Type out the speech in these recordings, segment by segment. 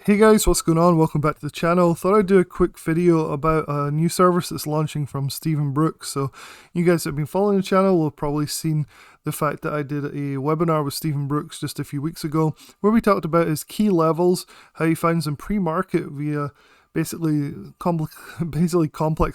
Hey guys, what's going on? Welcome back to the channel. Thought I'd do a quick video about a new service that's launching from Stephen Brooks. So you guys that have been following the channel will have probably seen the fact that I did a webinar with Stephen Brooks just a few weeks ago where we talked about his key levels, how he finds them pre-market via basically complex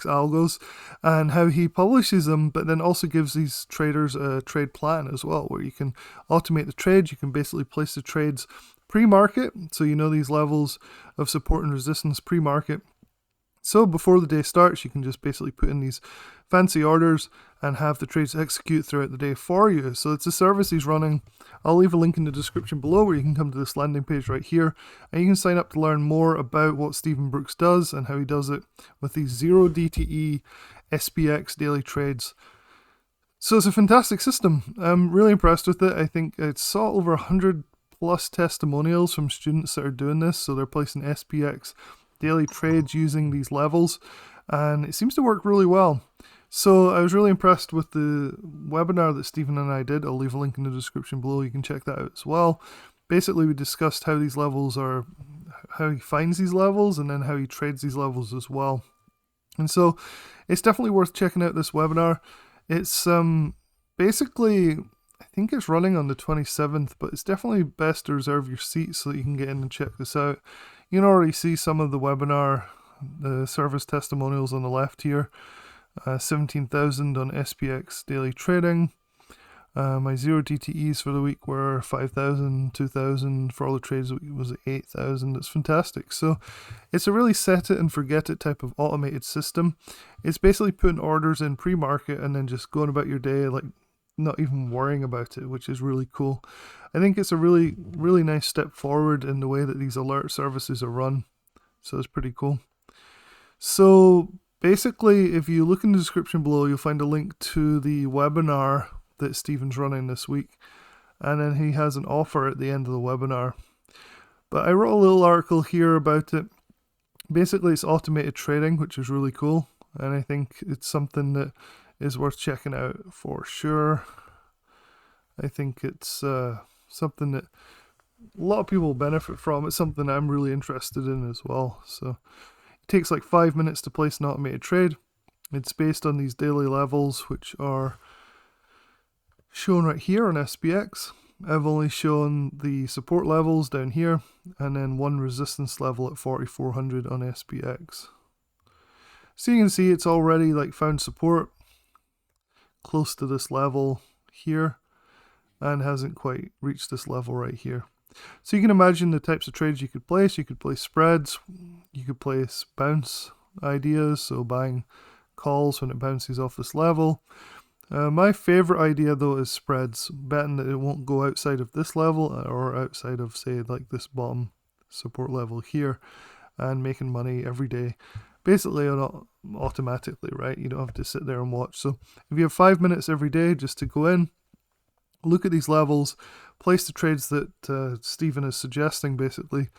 algos, and how he publishes them, but then also gives these traders a trade plan as well, where you can automate the trades. You can basically place the trades pre-market, so you know these levels of support and resistance pre-market. So before the day starts, you can just basically put in these fancy orders and have the trades execute throughout the day for you. So it's a service he's running. I'll leave a link in the description below where you can come to this landing page right here, and you can sign up to learn more about what Stephen Brooks does and how he does it with these 0 DTE SPX daily trades. So it's a fantastic system. I'm really impressed with it. I think it's saw over 100 plus testimonials from students that are doing this. So they're placing SPX daily trades using these levels, and it seems to work really well. So I was really impressed with the webinar that Stephen and I did. I'll leave a link in the description below. You can check that out as well. Basically, we discussed how these levels are, how he finds these levels, and then how he trades these levels as well. And so it's definitely worth checking out this webinar. It's basically, I think it's running on the 27th, but it's definitely best to reserve your seat so that you can get in and check this out. You can already see some of the webinar, the service testimonials on the left here. 17,000 on SPX daily trading. My 0 DTEs for the week were 5,000, 2,000. For all the trades it was 8,000. It's fantastic. So it's a really set it and forget it type of automated system. It's basically putting orders in pre-market and then just going about your day, like not even worrying about it, which is really cool. I think it's a really nice step forward in the way that these alert services are run. So it's pretty cool. So basically, if you look in the description below, you'll find a link to the webinar that Stephen's running this week. And then he has an offer at the end of the webinar. But I wrote a little article here about it. Basically, it's automated trading, which is really cool. And I think it's something that is worth checking out for sure. I think it's something that a lot of people benefit from. It's something I'm really interested in as well. So it takes like 5 minutes to place an automated trade. It's based on these daily levels, which are shown right here on SPX. I've only shown the support levels down here, and then one resistance level at 4,400 on SPX. So you can see it's already like found support close to this level here and hasn't quite reached this level right here. So you can imagine the types of trades you could place. You could place spreads, you could place bounce ideas, so buying calls when it bounces off this level. My favorite idea though is spreads, betting that it won't go outside of this level or outside of, say, like this bottom support level here, and making money every day, basically automatically, right? You don't have to sit there and watch. So if you have 5 minutes every day just to go in, look at these levels, place the trades that Stephen is suggesting, basically,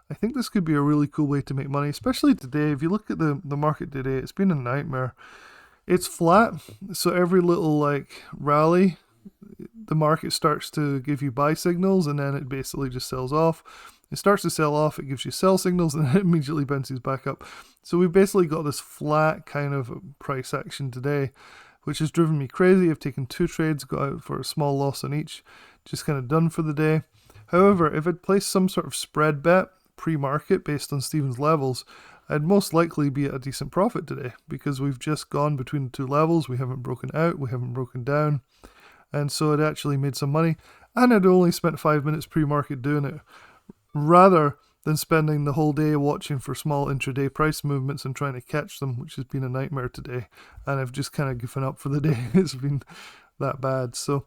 I think this could be a really cool way to make money, especially today. If you look at the market today, it's been a nightmare. It's flat, so every little like rally, the market starts to give you buy signals, and then it basically just sells off. It starts to sell off, it gives you sell signals, and then it immediately bounces back up. So we've basically got this flat kind of price action today, which has driven me crazy. I've taken 2 trades, got out for a small loss on each, just kind of done for the day. However, if I'd placed some sort of spread bet pre-market based on Stephen's levels, I'd most likely be at a decent profit today, because we've just gone between the 2 levels. We haven't broken out, we haven't broken down, and so it actually made some money, and I'd only spent 5 minutes pre-market doing it, rather than spending the whole day watching for small intraday price movements and trying to catch them, which has been a nightmare today, and I've just kind of given up for the day. It's been that bad. So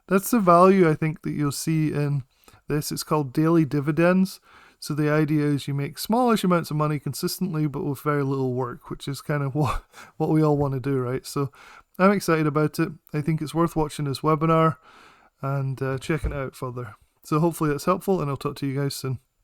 that's the value I think that you'll see in this. It's called daily dividends. So the idea is you make smallish amounts of money consistently, but with very little work, which is kind of what we all want to do, right? So I'm excited about it. I think it's worth watching this webinar and checking it out further. So hopefully that's helpful, and I'll talk to you guys soon.